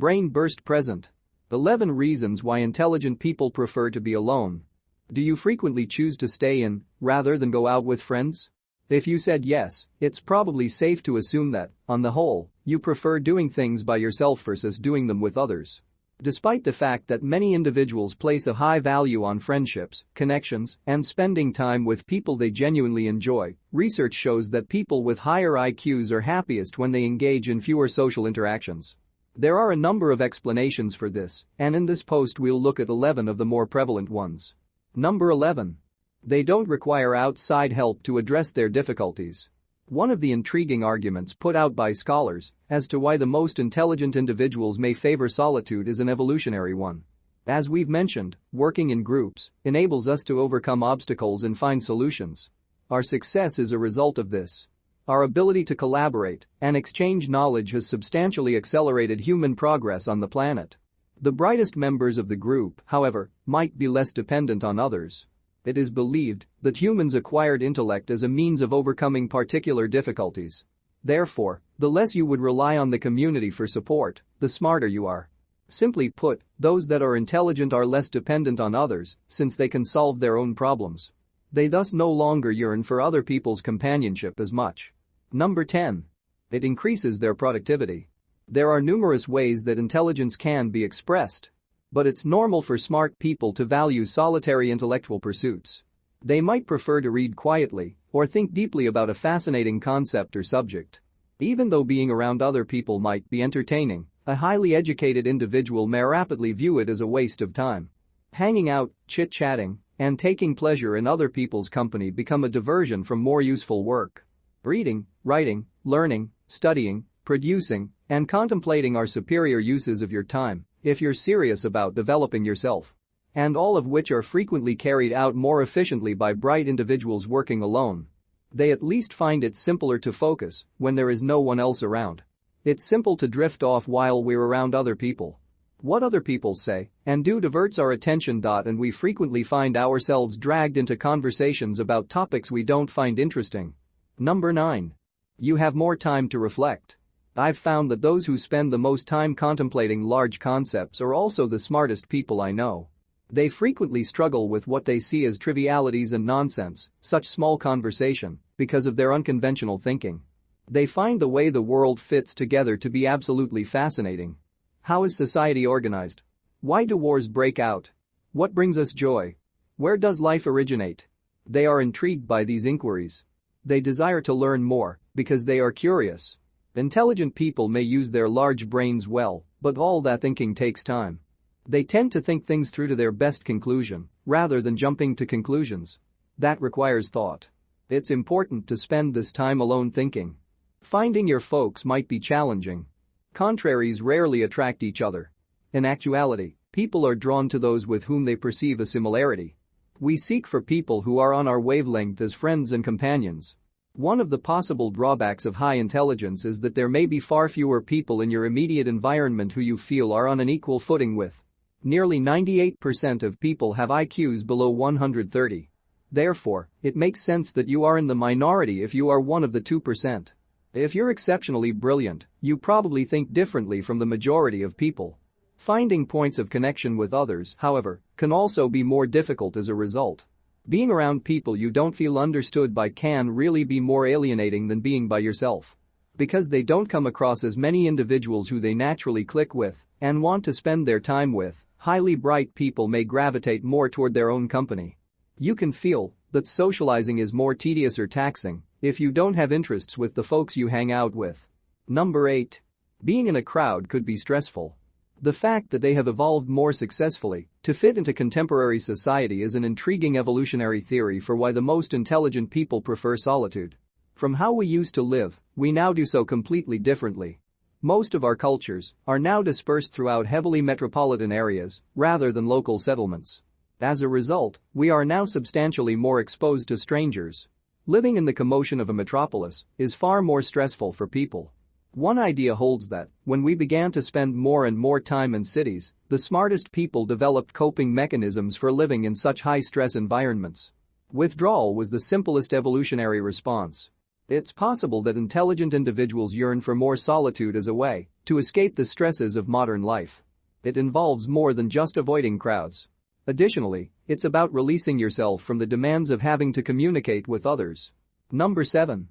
Brain burst present. 11 reasons why intelligent people prefer to be alone. Do you frequently choose to stay in rather than go out with friends? If you said yes, it's probably safe to assume that, on the whole, you prefer doing things by yourself versus doing them with others. Despite the fact that many individuals place a high value on friendships, connections, and spending time with people they genuinely enjoy, research shows that people with higher IQs are happiest when they engage in fewer social interactions. There are a number of explanations for this, and in this post we'll look at 11 of the more prevalent ones. Number 11. They don't require outside help to address their difficulties. One of the intriguing arguments put out by scholars as to why the most intelligent individuals may favor solitude is an evolutionary one. As we've mentioned, working in groups enables us to overcome obstacles and find solutions. Our success is a result of this. Our ability to collaborate and exchange knowledge has substantially accelerated human progress on the planet. The brightest members of the group, however, might be less dependent on others. It is believed that humans acquired intellect as a means of overcoming particular difficulties. Therefore, the less you would rely on the community for support, the smarter you are. Simply put, those that are intelligent are less dependent on others since they can solve their own problems. They thus no longer yearn for other people's companionship as much. Number 10. It increases their productivity. There are numerous ways that intelligence can be expressed. But it's normal for smart people to value solitary intellectual pursuits. They might prefer to read quietly or think deeply about a fascinating concept or subject. Even though being around other people might be entertaining, a highly educated individual may rapidly view it as a waste of time. Hanging out, chit-chatting, and taking pleasure in other people's company become a diversion from more useful work. Reading, writing, learning, studying, producing, and contemplating are superior uses of your time if you're serious about developing yourself. And all of which are frequently carried out more efficiently by bright individuals working alone. They at least find it simpler to focus when there is no one else around. It's simple to drift off while we're around other people. What other people say and do diverts our attention. And we frequently find ourselves dragged into conversations about topics we don't find interesting. Number 9. You have more time to reflect. I've found that those who spend the most time contemplating large concepts are also the smartest people I know. They frequently struggle with what they see as trivialities and nonsense, such small conversation, because of their unconventional thinking. They find the way the world fits together to be absolutely fascinating. How is society organized? Why do wars break out? What brings us joy? Where does life originate? They are intrigued by these inquiries. They desire to learn more because they are curious. Intelligent people may use their large brains well, but all that thinking takes time. They tend to think things through to their best conclusion, rather than jumping to conclusions. That requires thought. It's important to spend this time alone thinking. Finding your folks might be challenging. Contraries rarely attract each other. In actuality, people are drawn to those with whom they perceive a similarity. We seek for people who are on our wavelength as friends and companions. One of the possible drawbacks of high intelligence is that there may be far fewer people in your immediate environment who you feel are on an equal footing with. Nearly 98% of people have IQs below 130. Therefore, it makes sense that you are in the minority if you are one of the 2%. If you're exceptionally brilliant, you probably think differently from the majority of people. Finding points of connection with others, however, can also be more difficult as a result. Being around people you don't feel understood by can really be more alienating than being by yourself. Because they don't come across as many individuals who they naturally click with and want to spend their time with, highly bright people may gravitate more toward their own company. You can feel that socializing is more tedious or taxing if you don't have interests with the folks you hang out with. Number 8. Being in a crowd could be stressful. The fact that they have evolved more successfully to fit into contemporary society is an intriguing evolutionary theory for why the most intelligent people prefer solitude. From how we used to live, we now do so completely differently. Most of our cultures are now dispersed throughout heavily metropolitan areas rather than local settlements. As a result, we are now substantially more exposed to strangers. Living in the commotion of a metropolis is far more stressful for people. One idea holds that, when we began to spend more and more time in cities, the smartest people developed coping mechanisms for living in such high-stress environments. Withdrawal was the simplest evolutionary response. It's possible that intelligent individuals yearn for more solitude as a way to escape the stresses of modern life. It involves more than just avoiding crowds. Additionally, it's about releasing yourself from the demands of having to communicate with others. Number 7.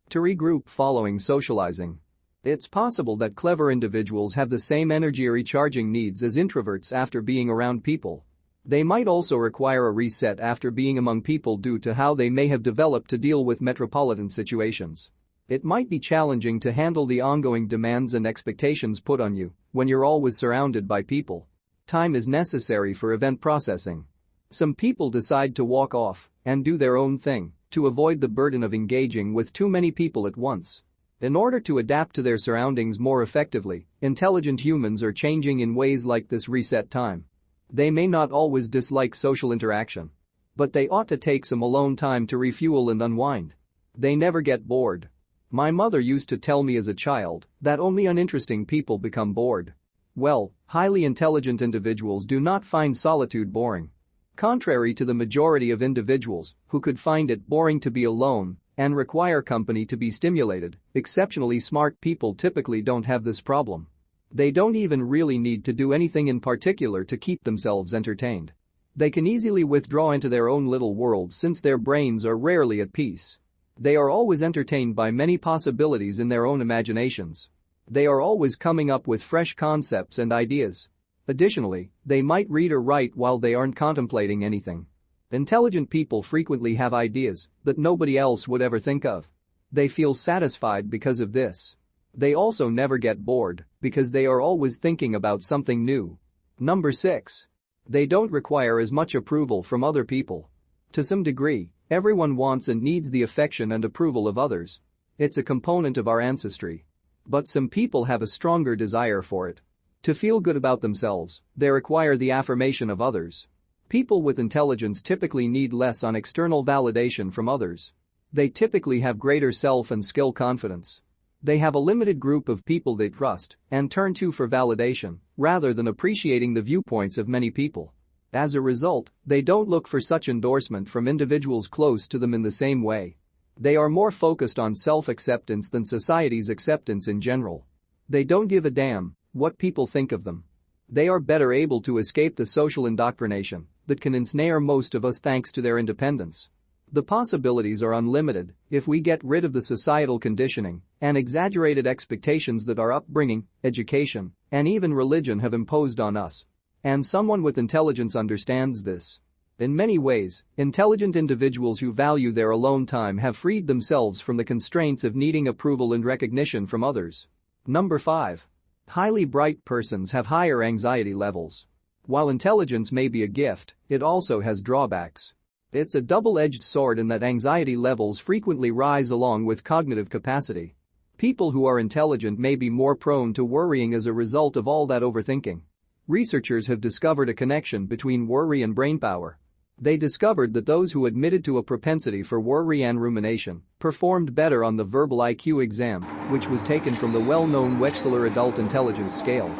To regroup following socializing. It's possible that clever individuals have the same energy recharging needs as introverts after being around people. They might also require a reset after being among people due to how they may have developed to deal with metropolitan situations. It might be challenging to handle the ongoing demands and expectations put on you when you're always surrounded by people. Time is necessary for event processing. Some people decide to walk off and do their own thing to avoid the burden of engaging with too many people at once. In order to adapt to their surroundings more effectively, intelligent humans are changing in ways like this reset time. They may not always dislike social interaction, but they ought to take some alone time to refuel and unwind. They never get bored. My mother used to tell me as a child that only uninteresting people become bored. Well, highly intelligent individuals do not find solitude boring. Contrary to the majority of individuals who could find it boring to be alone and require company to be stimulated, exceptionally smart people typically don't have this problem. They don't even really need to do anything in particular to keep themselves entertained. They can easily withdraw into their own little world since their brains are rarely at peace. They are always entertained by many possibilities in their own imaginations. They are always coming up with fresh concepts and ideas. Additionally, they might read or write while they aren't contemplating anything. Intelligent people frequently have ideas that nobody else would ever think of. They feel satisfied because of this. They also never get bored because they are always thinking about something new. Number 6. They don't require as much approval from other people. To some degree, everyone wants and needs the affection and approval of others. It's a component of our ancestry. But some people have a stronger desire for it. To feel good about themselves, they require the affirmation of others. People with intelligence typically need less on external validation from others. They typically have greater self and skill confidence. They have a limited group of people they trust and turn to for validation, rather than appreciating the viewpoints of many people. As a result, they don't look for such endorsement from individuals close to them in the same way. They are more focused on self-acceptance than society's acceptance in general. They don't give a damn what people think of them. They are better able to escape the social indoctrination that can ensnare most of us thanks to their independence. The possibilities are unlimited if we get rid of the societal conditioning and exaggerated expectations that our upbringing, education, and even religion have imposed on us. And someone with intelligence understands this. In many ways, intelligent individuals who value their alone time have freed themselves from the constraints of needing approval and recognition from others. Number 5. Highly bright persons have higher anxiety levels. While intelligence may be a gift, it also has drawbacks. It's a double-edged sword in that anxiety levels frequently rise along with cognitive capacity. People who are intelligent may be more prone to worrying as a result of all that overthinking. Researchers have discovered a connection between worry and brain power. They discovered that those who admitted to a propensity for worry and rumination performed better on the verbal IQ exam, which was taken from the well-known Wechsler Adult Intelligence Scale.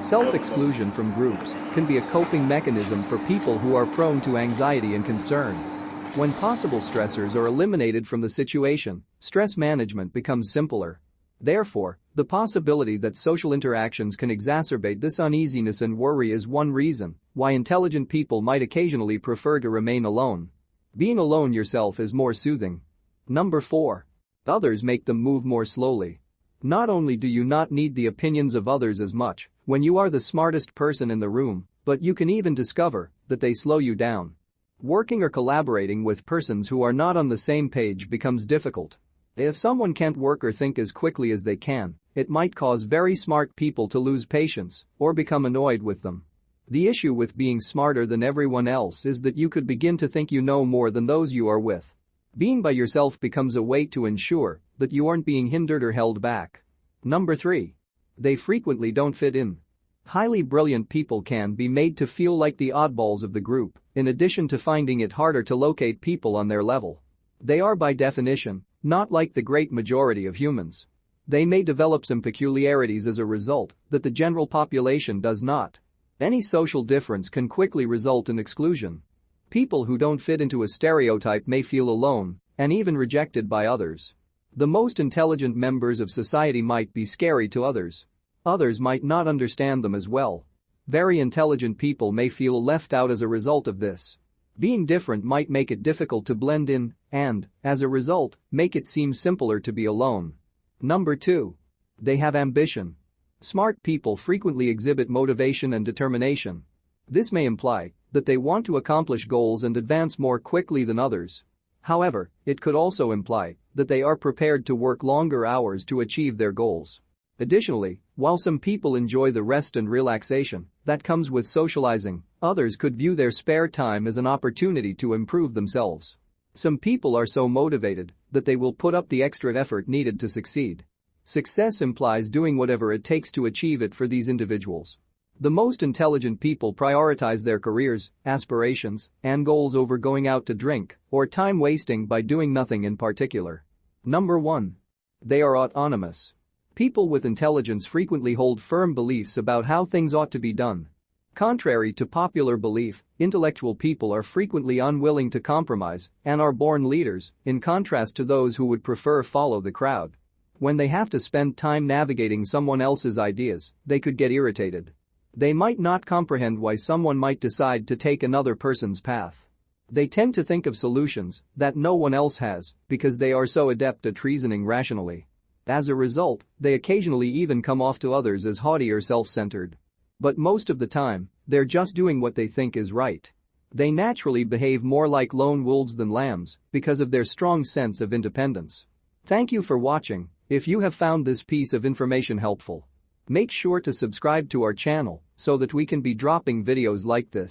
Self-exclusion from groups can be a coping mechanism for people who are prone to anxiety and concern. When possible stressors are eliminated from the situation, stress management becomes simpler. Therefore, the possibility that social interactions can exacerbate this uneasiness and worry is one reason why intelligent people might occasionally prefer to remain alone. Being alone yourself is more soothing. Number 4. Others make them move more slowly. Not only do you not need the opinions of others as much when you are the smartest person in the room, but you can even discover that they slow you down. Working or collaborating with persons who are not on the same page becomes difficult. If someone can't work or think as quickly as they can, it might cause very smart people to lose patience or become annoyed with them. The issue with being smarter than everyone else is that you could begin to think you know more than those you are with. Being by yourself becomes a way to ensure that you aren't being hindered or held back. Number 3. They frequently don't fit in. Highly brilliant people can be made to feel like the oddballs of the group, in addition to finding it harder to locate people on their level. They are by definition not like the great majority of humans. They may develop some peculiarities as a result that the general population does not. Any social difference can quickly result in exclusion. People who don't fit into a stereotype may feel alone and even rejected by others. The most intelligent members of society might be scary to others. Others might not understand them as well. Very intelligent people may feel left out as a result of this. Being different might make it difficult to blend in and, as a result, make it seem simpler to be alone. Number 2. They have ambition. Smart people frequently exhibit motivation and determination. This may imply that they want to accomplish goals and advance more quickly than others. However, it could also imply that they are prepared to work longer hours to achieve their goals. Additionally, while some people enjoy the rest and relaxation that comes with socializing, others could view their spare time as an opportunity to improve themselves. Some people are so motivated that they will put up the extra effort needed to succeed. Success implies doing whatever it takes to achieve it for these individuals. The most intelligent people prioritize their careers, aspirations, and goals over going out to drink or time wasting by doing nothing in particular. Number 1. They are autonomous. People with intelligence frequently hold firm beliefs about how things ought to be done. Contrary to popular belief, intellectual people are frequently unwilling to compromise and are born leaders, in contrast to those who would prefer follow the crowd. When they have to spend time navigating someone else's ideas, they could get irritated. They might not comprehend why someone might decide to take another person's path. They tend to think of solutions that no one else has because they are so adept at reasoning rationally. As a result, they occasionally even come off to others as haughty or self-centered. But most of the time, they're just doing what they think is right. They naturally behave more like lone wolves than lambs because of their strong sense of independence. Thank you for watching. If you have found this piece of information helpful, make sure to subscribe to our channel so that we can be dropping videos like this.